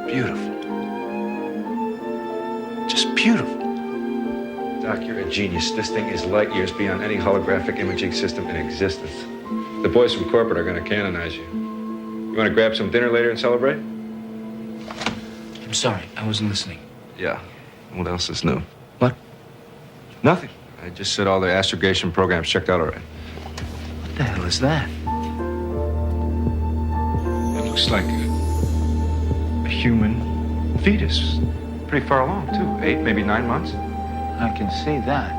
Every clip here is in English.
Beautiful. Just beautiful. Doc, you're a genius. This thing is light years beyond any holographic imaging system in existence. The boys from corporate are going to canonize you. You want to grab some dinner later and celebrate? I'm sorry, I wasn't listening. Yeah. What else is new? What? Nothing. I just said all the astrogation programs checked out already. What the hell is that? It looks like a human fetus. Pretty far along, too. 8, maybe 9 months. I can see that.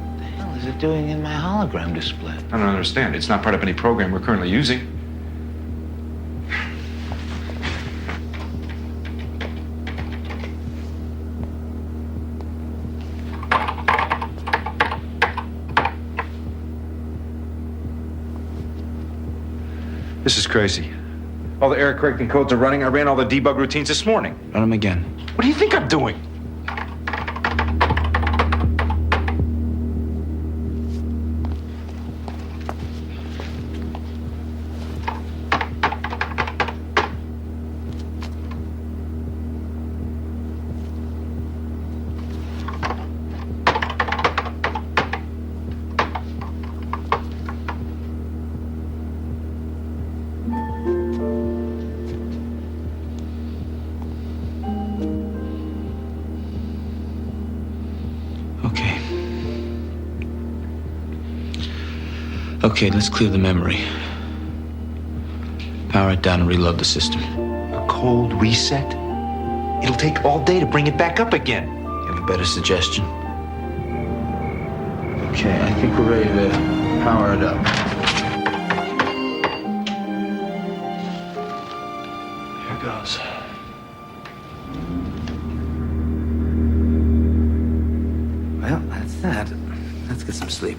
What the hell is it doing in my hologram display? I don't understand. It's not part of any program we're currently using. This is crazy. All the error correcting codes are running. I ran all the debug routines this morning. Run them again. What do you think I'm doing? Okay, let's clear the memory. Power it down and reload the system. A cold reset? It'll take all day to bring it back up again. You have a better suggestion? Okay, I think we're ready to power it up. Here goes. Well, that's that. Let's get some sleep.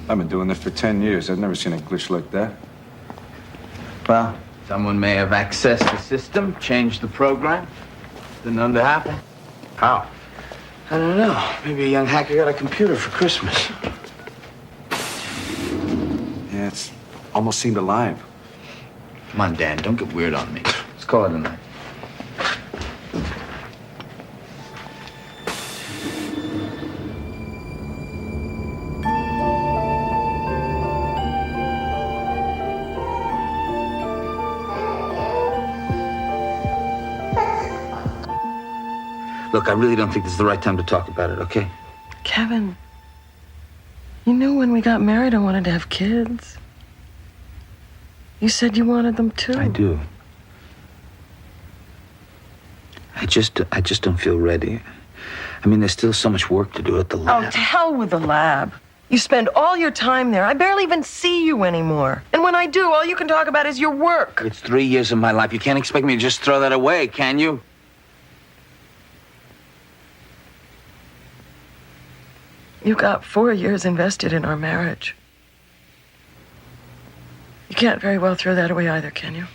I've been doing this for 10 years. I've never seen a glitch like that. Well, someone may have accessed the system, changed the program. Been known to happen. How? I don't know. Maybe a young hacker got a computer for Christmas. Yeah, it's almost seemed alive. Come on, Dan, don't get weird on me. Let's call it a night. Look, I really don't think this is the right time to talk about it, okay? Kevin, you knew when we got married I wanted to have kids. You said you wanted them too. I do. I just don't feel ready. I mean, there's still so much work to do at the lab. Oh, to hell with the lab. You spend all your time there. I barely even see you anymore. And when I do, all you can talk about is your work. It's 3 years of my life. You can't expect me to just throw that away, can you? You got 4 years invested in our marriage. You can't very well throw that away either, can you?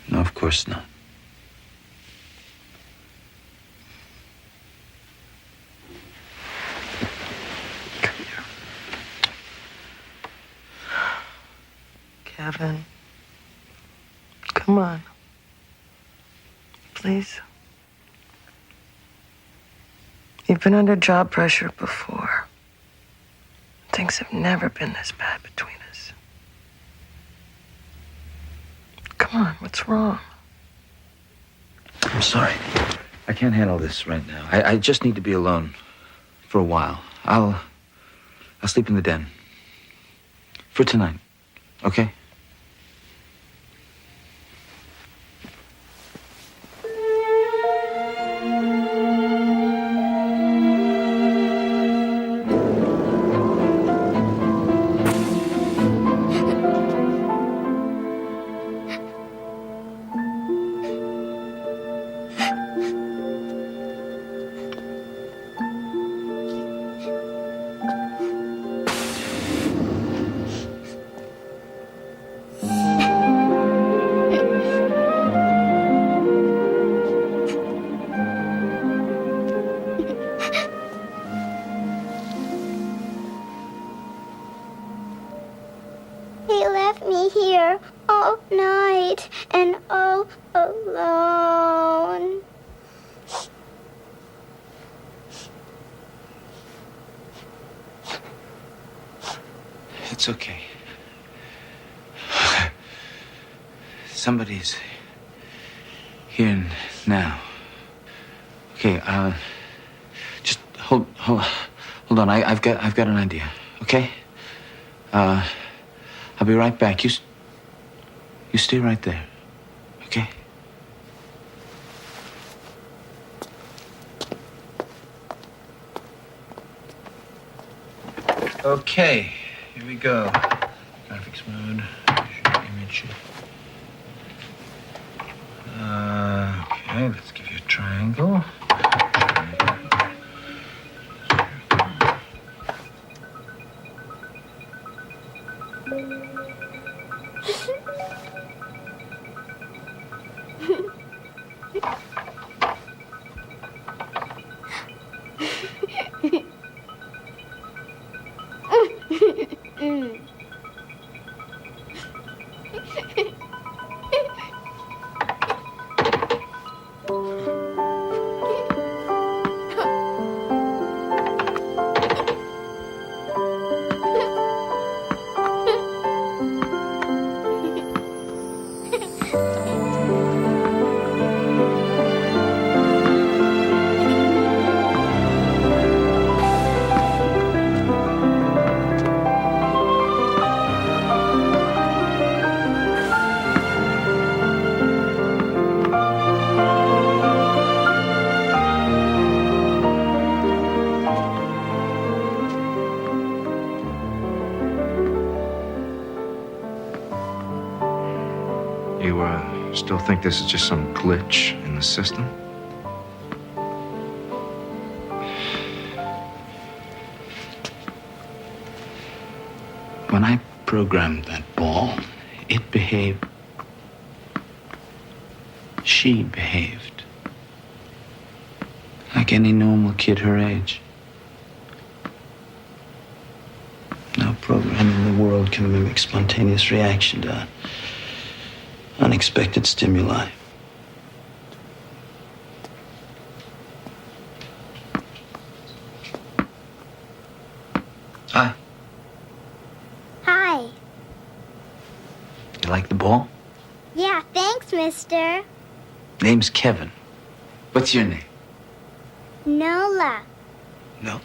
No, of course not. Come here. Kevin. Come on. Please. You've been under job pressure before. Things have never been this bad between us. Come on, what's wrong? I'm sorry. I can't handle this right now. I just need to be alone for a while. I'll sleep in the den. For tonight. Okay? He left me here all night and all alone. It's okay. Somebody's here now. Okay, just hold on. I've got an idea. Okay? I'll be right back. You stay right there. Okay? Okay, here we go. Graphics mode, image. Okay, let's give you a triangle. You, still think this is just some glitch in the system? When I programmed that ball, it behaved. She behaved like any normal kid her age. No program in the world can mimic spontaneous reaction to unexpected stimuli. Hi. Hi. You like the ball? Yeah, thanks, mister. Name's Kevin. What's your name? Nola. No.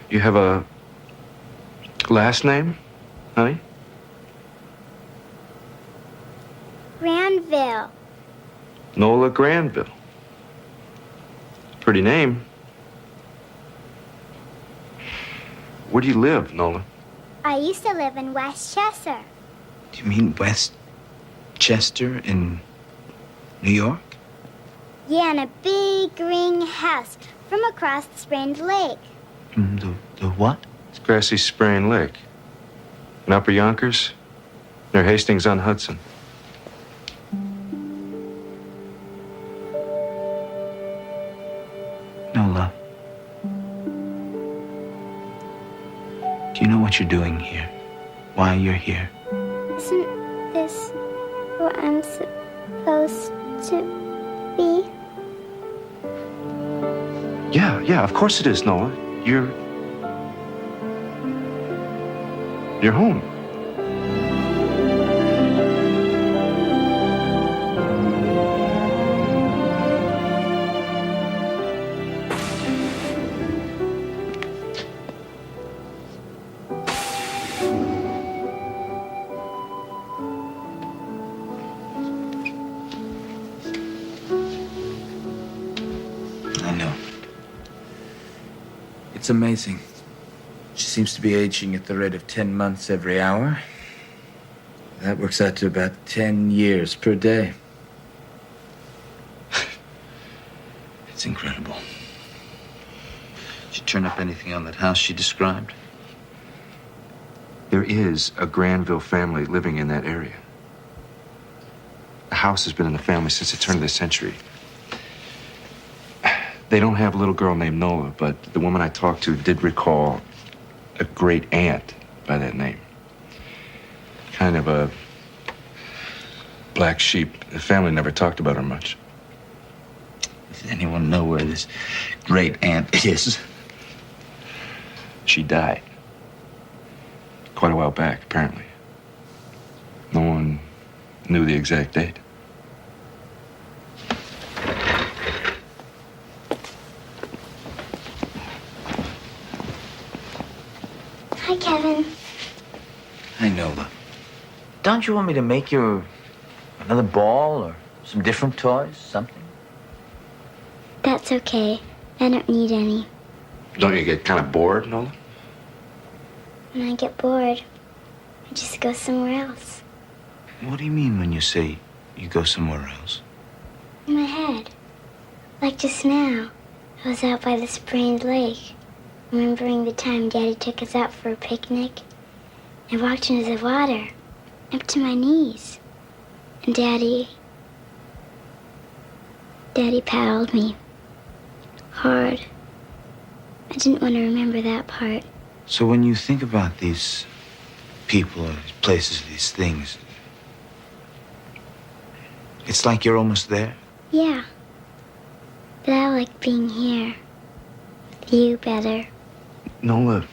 You have a last name, honey? Granville. Nola Granville. Pretty name. Where do you live, Nola? I used to live in Westchester. Do you mean Westchester in New York? Yeah, in a big green house from across the Sprained Lake. The what? It's Grassy Sprain Lake. In Upper Yonkers, near Hastings on Hudson. Nola. Do you know what you're doing here? Why you're here? Isn't this where I'm supposed to be? Yeah, of course it is, Nola. You're home. amazing. She seems to be aging at the rate of 10 months every hour. That works out to about 10 years per day. It's incredible. Did you turn up anything on that house she described? There is a Granville family living in that area. The house has been in the family since the turn of the century. They don't have a little girl named Nola, but the woman I talked to did recall a great aunt by that name. Kind of a black sheep. The family never talked about her much. Does anyone know where this great aunt is? She died. Quite a while back, apparently. No one knew the exact date. Hi, Kevin. I know that. Don't you want me to make you another ball or some different toys, something? That's okay. I don't need any. Don't you get kind of bored, Nola? When I get bored, I just go somewhere else. What do you mean when you say you go somewhere else? In my head. Like just now, I was out by the sprained lake, remembering the time Daddy took us out for a picnic. I walked into the water, up to my knees. And Daddy paddled me. Hard. I didn't want to remember that part. So when you think about these people or these places, these things, it's like you're almost there? Yeah. But I like being here. With you better. Nola,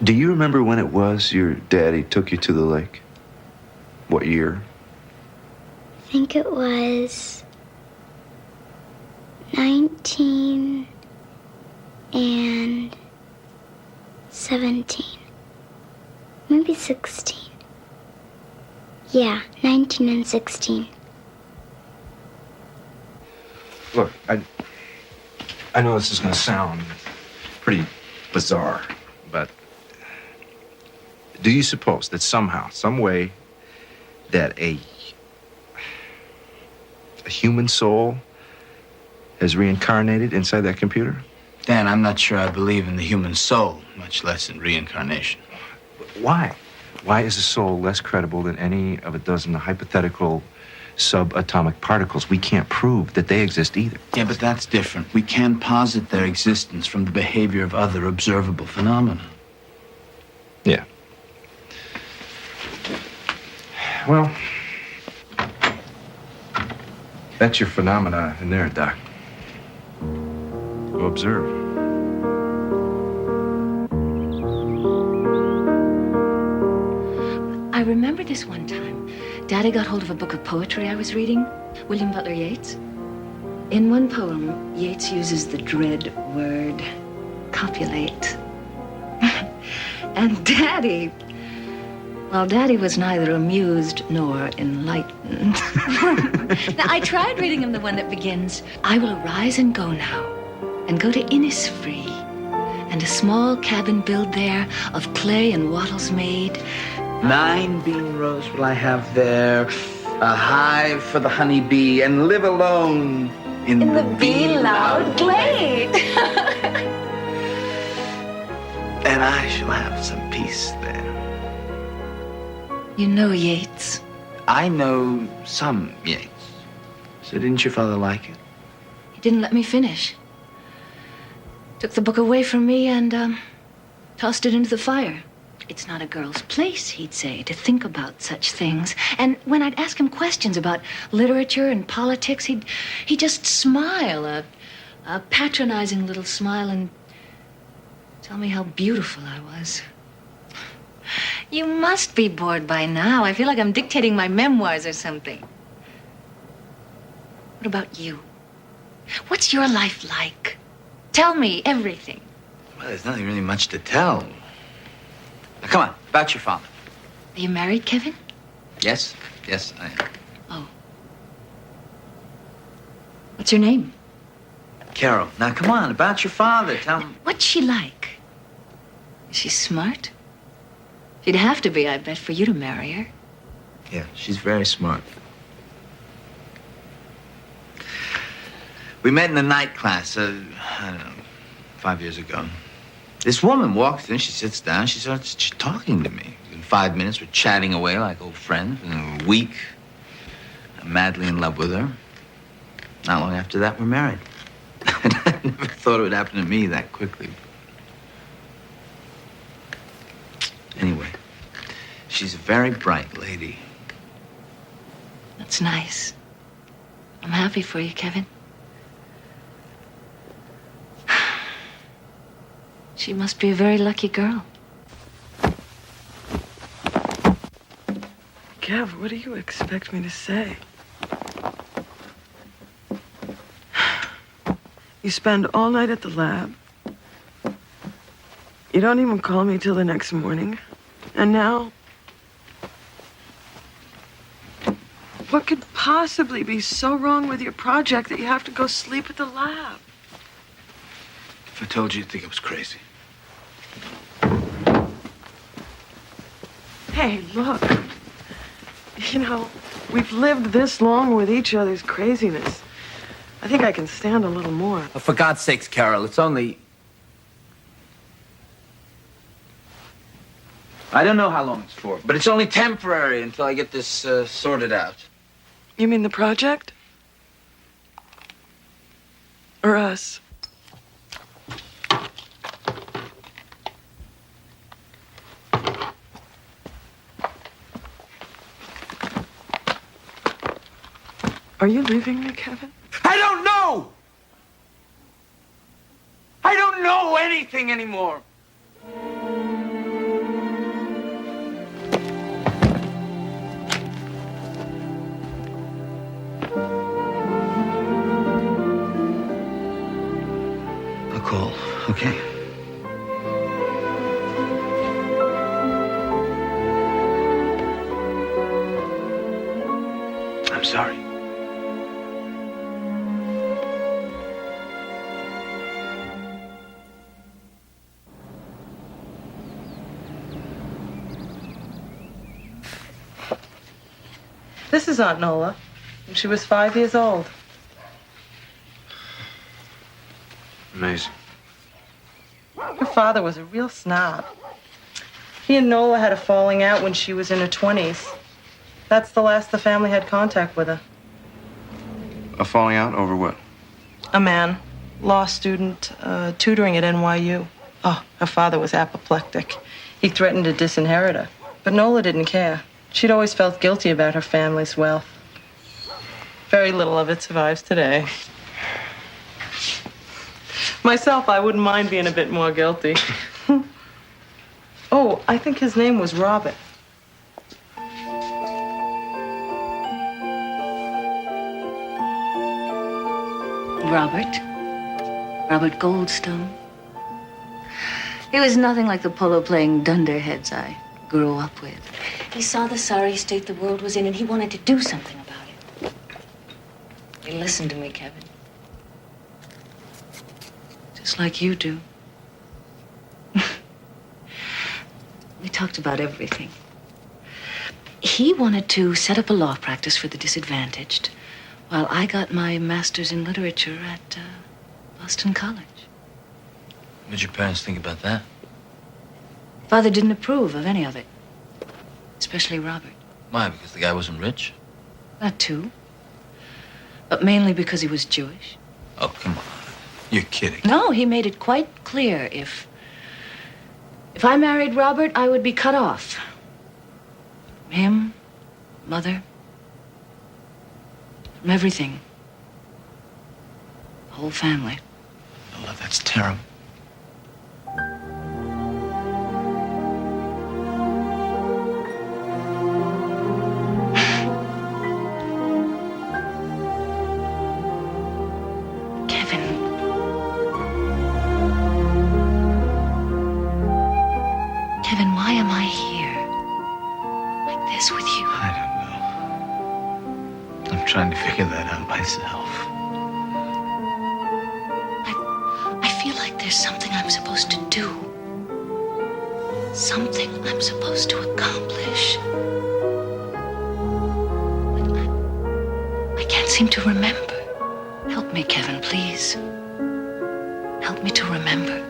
do you remember when it was your daddy took you to the lake? What year? I think it was 1917. Maybe 16. Yeah, 19 and 16. Look, I know this is going to sound pretty bizarre, but do you suppose that somehow, some way, that a human soul has reincarnated inside that computer? Dan, I'm not sure I believe in the human soul, much less in reincarnation. Why? Why is a soul less credible than any of a dozen hypothetical subatomic particles? We can't prove that they exist either. Yeah, but that's different. We can posit their existence from the behavior of other observable phenomena. Yeah. Well, that's your phenomena in there, Doc. Go observe. I remember this one time. Daddy got hold of a book of poetry I was reading, William Butler Yeats. In one poem, Yeats uses the dread word, copulate. And Daddy was neither amused nor enlightened. Now, I tried reading him the one that begins, I will arise and go now, and go to Innisfree, and a small cabin build there, of clay and wattles made. 9 bean rows will I have there, a hive for the honey bee, and live alone in the bee-loud glade. And I shall have some peace there. You know Yeats. I know some Yeats. So didn't your father like it? He didn't let me finish. Took the book away from me and tossed it into the fire. It's not a girl's place, he'd say, to think about such things. And when I'd ask him questions about literature and politics, he'd just smile, a patronizing little smile, and tell me how beautiful I was. You must be bored by now. I feel like I'm dictating my memoirs or something. What about you? What's your life like? Tell me everything. Well, there's nothing really much to tell. Now, come on, about your father. Are you married, Kevin? Yes, I am. Oh. What's her name? Carol, now come on, about your father. Tell me. What's she like? Is she smart? She'd have to be, I bet, for you to marry her. Yeah, she's very smart. We met in the night class, I don't know, 5 years ago. This woman walks in, she sits down, she starts talking to me. In 5 minutes, we're chatting away like old friends. In a week, I'm madly in love with her. Not long after that, we're married. I never thought it would happen to me that quickly. Anyway, she's a very bright lady. That's nice. I'm happy for you, Kevin. She must be a very lucky girl. Kev, what do you expect me to say? You spend all night at the lab. You don't even call me till the next morning. And now, what could possibly be so wrong with your project that you have to go sleep at the lab? If I told you, you'd think I was crazy. Hey, look. You know, we've lived this long with each other's craziness. I think I can stand a little more. Oh, for God's sakes, Carol, it's only... I don't know how long it's for, but it's only temporary until I get this sorted out. You mean the project? Or us? Are you leaving me, Kevin? I don't know! I don't know anything anymore. I'll call, okay? I'm sorry. This is Aunt Nola. When she was 5 years old. Amazing. Her father was a real snob. He and Nola had a falling out when she was in her 20s. That's the last the family had contact with her. A falling out over what? A man, law student, tutoring at NYU. Oh, her father was apoplectic. He threatened to disinherit her. But Nola didn't care. She'd always felt guilty about her family's wealth. Very little of it survives today. Myself, I wouldn't mind being a bit more guilty. Oh, I think his name was Robert. Robert Goldstone. He was nothing like the polo-playing dunderheads I grew up with. He saw the sorry state the world was in, and he wanted to do something about it. He listened to me, Kevin. Just like you do. We talked about everything. He wanted to set up a law practice for the disadvantaged, while I got my master's in literature at Boston College. What'd your parents think about that? Father didn't approve of any of it, especially Robert. Why, because the guy wasn't rich? That too. But mainly because he was Jewish. Oh, come on. You're kidding. No, he made it quite clear if I married Robert, I would be cut off. Him, Mother, from everything. The whole family. Oh, that's terrible. Kevin, why am I here? Like this with you? I don't know. I'm trying to figure that out myself. there's something I'm supposed to do. Something I'm supposed to accomplish. But I can't seem to remember. Help me, Kevin, please. Help me to remember.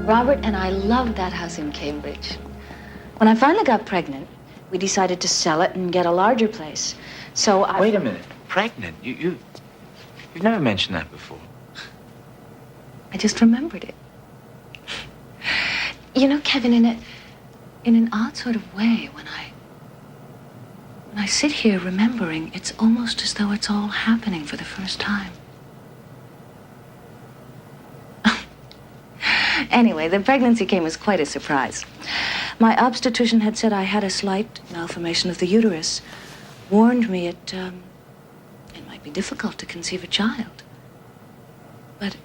Robert and I loved that house in Cambridge. When I finally got pregnant, we decided to sell it and get a larger place. So I... Wait a minute. Pregnant? You've never mentioned that before. I just remembered it. You know, Kevin, in an odd sort of way, when I sit here remembering, it's almost as though it's all happening for the first time. Anyway, the pregnancy came as quite a surprise. My obstetrician had said I had a slight malformation of the uterus, warned me it might be difficult to conceive a child. But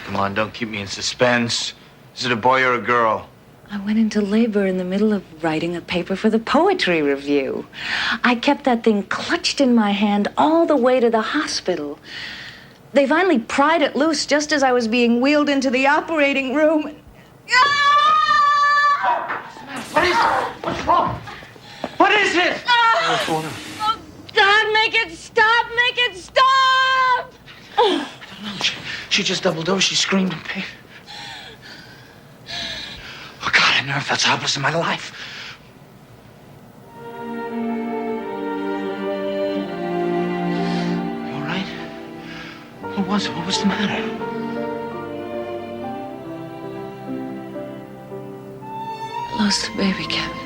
Come on, don't keep me in suspense. Is it a boy or a girl? I went into labor in the middle of writing a paper for the poetry review. I kept that thing clutched in my hand all the way to the hospital. They finally pried it loose just as I was being wheeled into the operating room. What is it? What's wrong? What is it? Oh, God, make it stop! Make it stop! I don't know. She just doubled over. She screamed in pain. Oh, God, I've never felt so helpless in my life. You all right? What was it? What was the matter? I lost the baby, Kevin.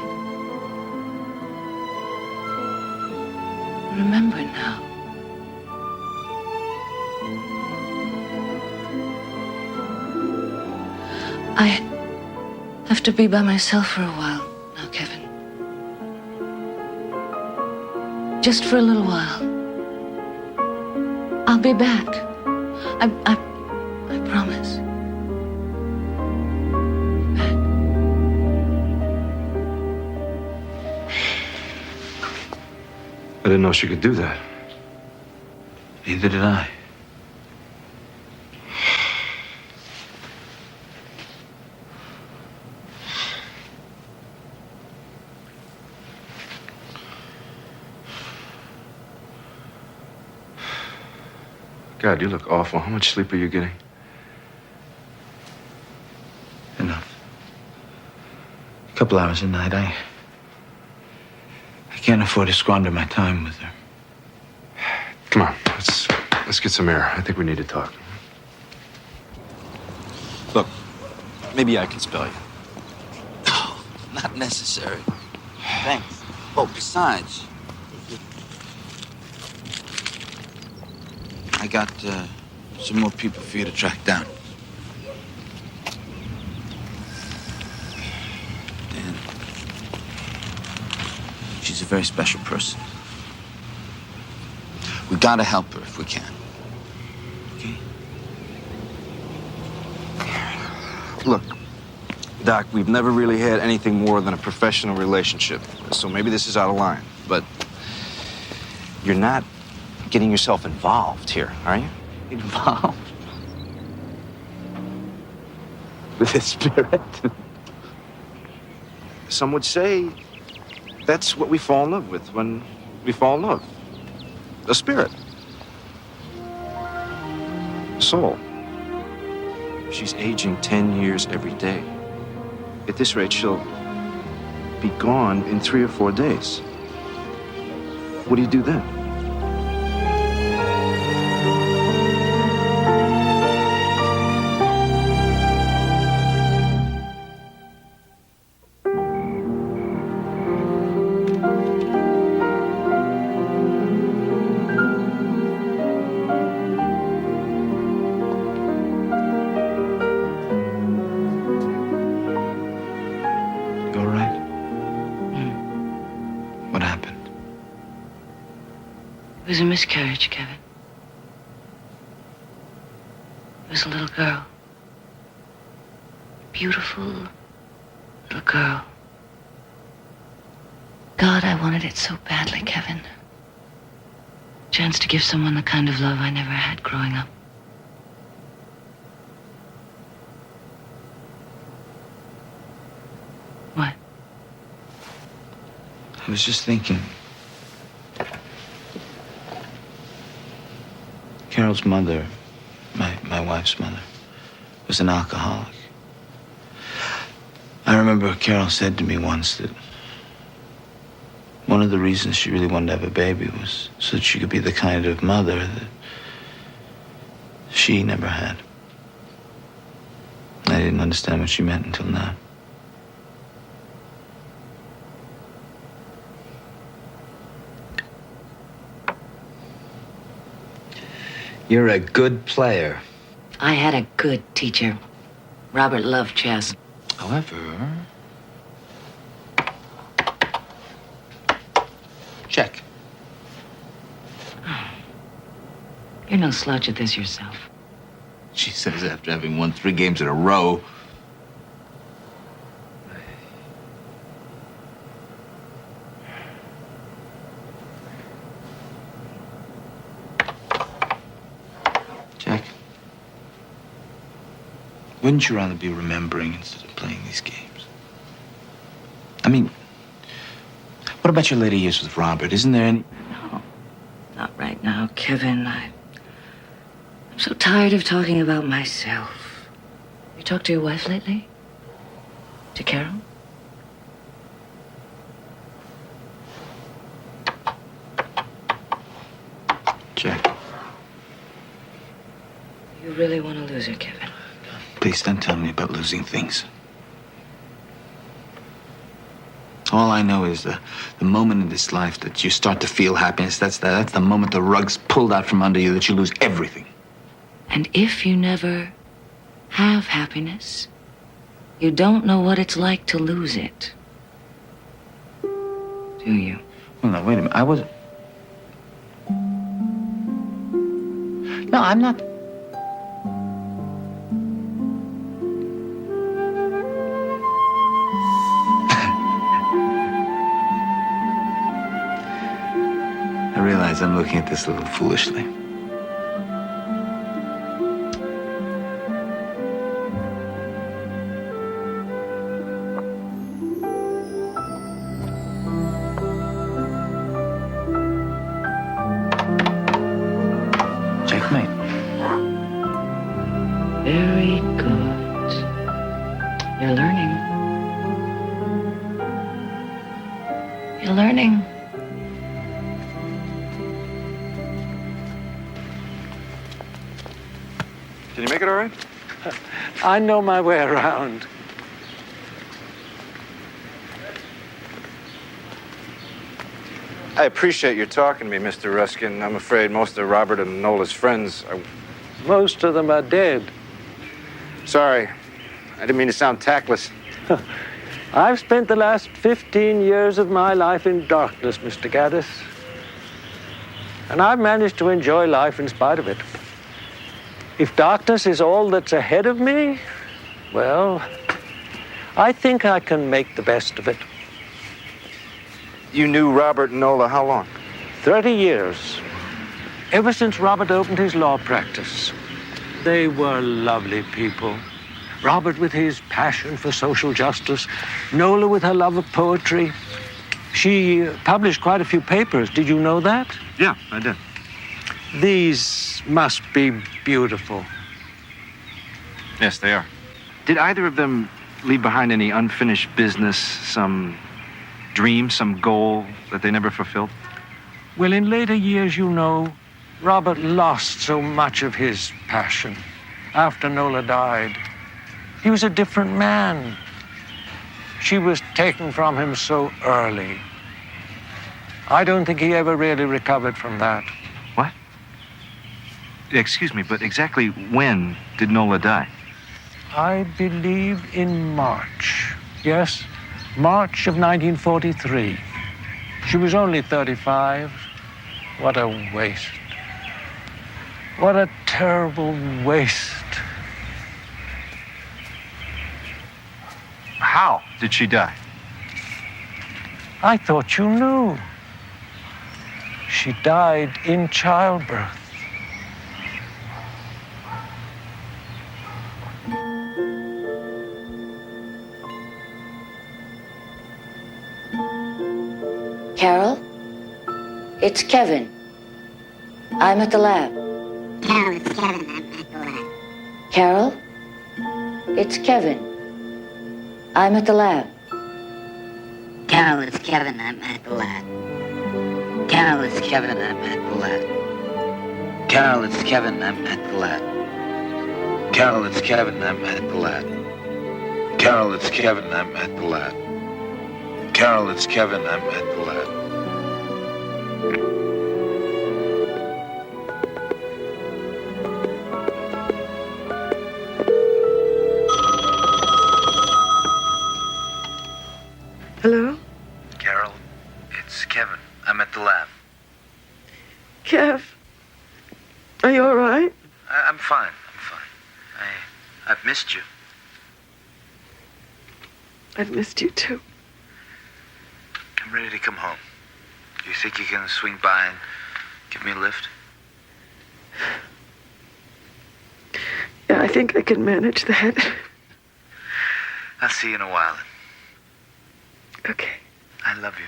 I remember now. I have to be by myself for a while now, Kevin. Just for a little while. I'll be back. I promise. Back. I didn't know she could do that. Neither did I. God, you look awful. How much sleep are you getting? Enough. A couple hours a night. I can't afford to squander my time with her. Come on, let's get some air. I think we need to talk. Look, maybe I can spell you. Oh, not necessary. Thanks. Oh, besides, I got some more people for you to track down. And she's a very special person. We gotta help her if we can. Okay? Look, Doc, we've never really had anything more than a professional relationship, so maybe this is out of line, but you're not getting yourself involved here, are you? Involved? With the spirit? Some would say that's what we fall in love with when we fall in love. A spirit. A soul. She's aging 10 years every day. At this rate, she'll be gone in 3 or 4 days. What do you do then? You all right? What happened? was a miscarriage, Kevin. It was a little girl. Beautiful little girl. God, I wanted it so badly, Kevin. Chance to give someone the kind of love I never had growing up. What? I was just thinking. Carol's mother, my wife's mother, was an alcoholic. I remember Carol said to me once that one of the reasons she really wanted to have a baby was so that she could be the kind of mother that she never had. I didn't understand what she meant until now. You're a good player. I had a good teacher. Robert loved chess. However... Check. You're no slouch at this yourself. She says after having won 3 games in a row. Jack, wouldn't you rather be remembering instead of playing these games? I mean, what about your later years with Robert? Isn't there any... No, not right now, Kevin. I'm so tired of talking about myself. You talked to your wife lately? To Carol? Jack, You really want to lose her, Kevin? please don't tell me about losing things. All I know is the moment in this life that you start to feel happiness, that's the moment the rug's pulled out from under you, that you lose everything. And if you never have happiness, you don't know what it's like to lose it. Do you? Well, no, wait a minute. I wasn't... No, I'm not... I realize I'm looking at this a little foolishly. Checkmate. Very good. You're learning. You're learning. Can you make it all right? I know my way around. I appreciate your talking to me, Mr. Ruskin. I'm afraid most of Robert and Nola's friends are... Most of them are dead. Sorry. I didn't mean to sound tactless. I've spent the last 15 years of my life in darkness, Mr. Gaddis. And I've managed to enjoy life in spite of it. If darkness is all that's ahead of me, well, I think I can make the best of it. You knew Robert and Nola how long? 30 years. Ever since Robert opened his law practice. They were lovely people. Robert with his passion for social justice, Nola with her love of poetry. She published quite a few papers. Did you know that? Yeah, I did. These must be beautiful. Yes, they are. Did either of them leave behind any unfinished business, some dream, some goal that they never fulfilled? Well, in later years, you know, Robert lost so much of his passion after Nola died. He was a different man. She was taken from him so early. I don't think he ever really recovered from that. What? Excuse me, but exactly when did Nola die? I believe in March. Yes, March of 1943. She was only 35. What a waste. What a terrible waste. How did she die? I thought you knew. She died in childbirth. Carol? It's Kevin. I'm at the lab. Carol, it's Kevin. I'm at the lab. Carol? It's Kevin. I'm at the lab. Carol, it's Kevin. I'm at the lab. Carol, it's Kevin. I'm at the lab. Carol, it's Kevin. I'm at the lab. Carol, it's Kevin. I'm at the lab. Carol, it's Kevin. I'm at the lab. Carol, it's Kevin. I'm at the lab. Hello? Carol, it's Kevin. I'm at the lab. Kev, are you all right? I'm fine. I'm fine. I've missed you. I've missed you too. I'm ready to come home. Do you think you can swing by and give me a lift? Yeah, I think I can manage that. I'll see you in a while. Okay. I love you.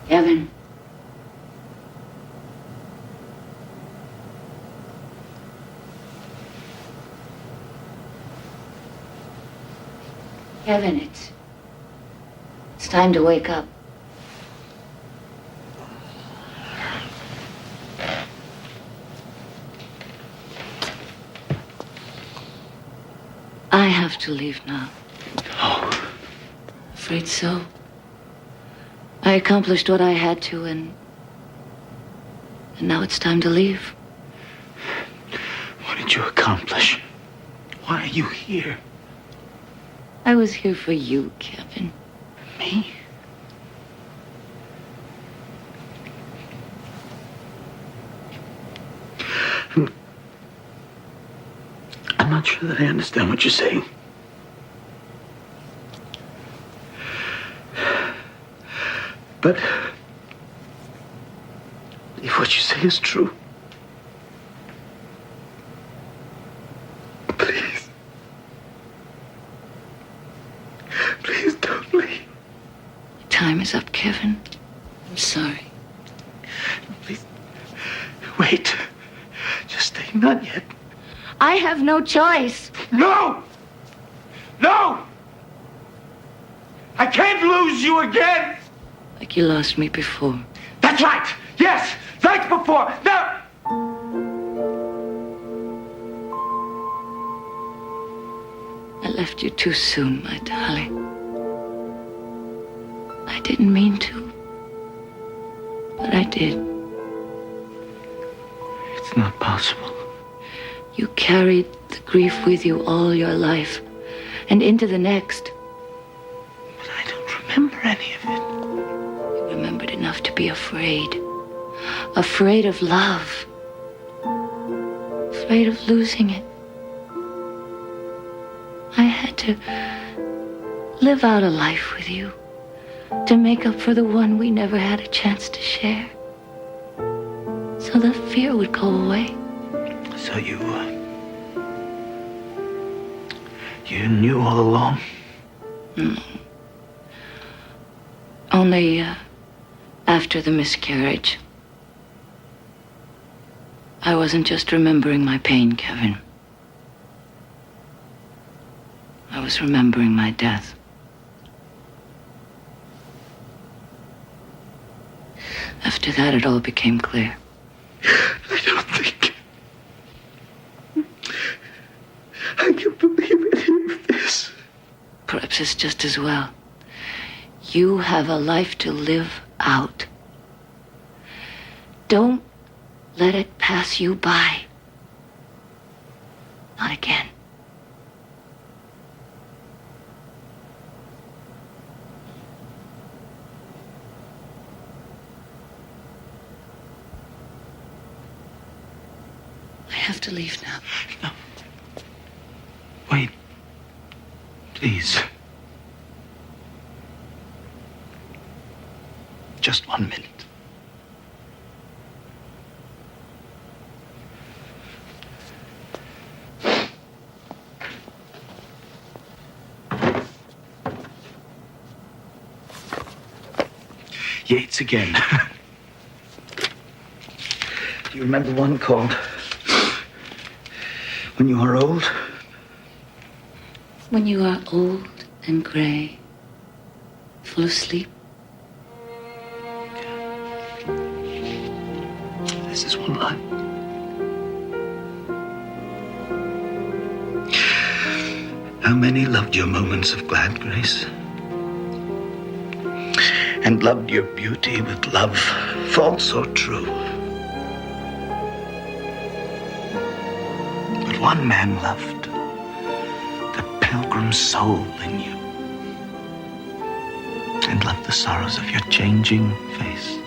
Kevin. Kevin, it's time to wake up. I have to leave now. Oh. Afraid so. I accomplished what I had to, and now it's time to leave. What did you accomplish? Why are you here? I was here for you, Kevin. Me? I'm not sure that I understand what you're saying. But if what you say is true, please, please don't leave. Time is up, Kevin. I'm sorry. Please, wait. Just stay. Not yet. I have no choice. No! No! I can't lose you again! Like you lost me before. That's right! Yes! Like before! Now! I left you too soon, my darling. I didn't mean to. But I did. It's not possible. You carried the grief with you all your life and into the next. But I don't remember any of it. You remembered enough to be afraid. Afraid of love. Afraid of losing it. I had to live out a life with you to make up for the one we never had a chance to share. So the fear would go away. So you knew all along? No. Only after the miscarriage. I wasn't just remembering my pain, Kevin. I was remembering my death. After that, it all became clear. I don't think I can believe any of this. Perhaps it's just as well. You have a life to live out. Don't let it pass you by. Not again. I have to leave now. No. Wait. Please. Just 1 minute. Yates again. Do you remember one called When You Are Old? When you are old and gray, full of sleep. This is one line. How many loved your moments of glad grace? And loved your beauty with love, false or true. But one man loved the pilgrim soul in you, and loved the sorrows of your changing face.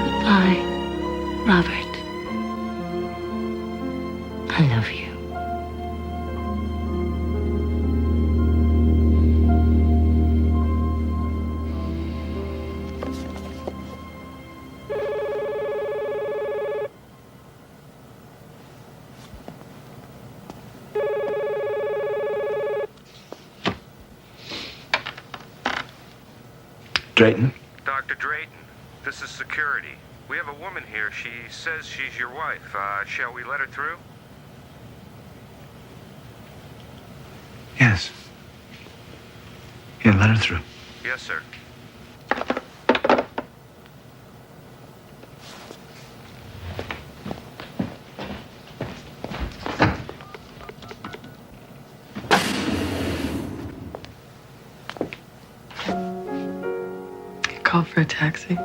Goodbye, Robert. I love you. Drayton? Dr. Drayton, this is security. We have a woman here. She says she's your wife. Shall we let her through? Yes. Yeah, let her through. Yes, sir. Call for a taxi.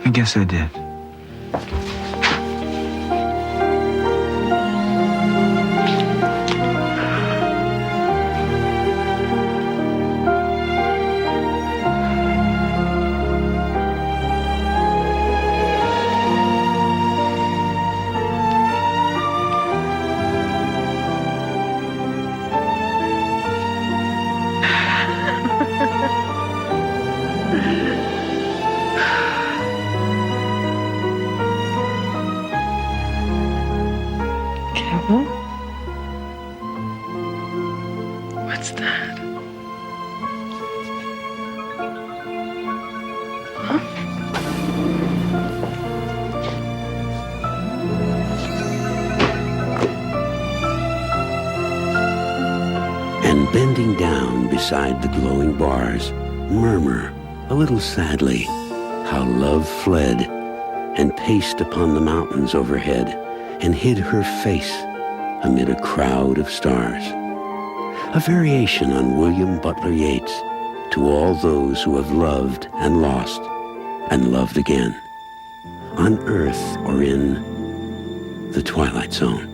I guess I did. Kevin? What's that? And bending down beside the glowing bars, murmur a little sadly how love fled and paced upon the mountains overhead and hid her face amid a crowd of stars. A variation on William Butler Yeats, to all those who have loved and lost and loved again, on earth or in the Twilight Zone.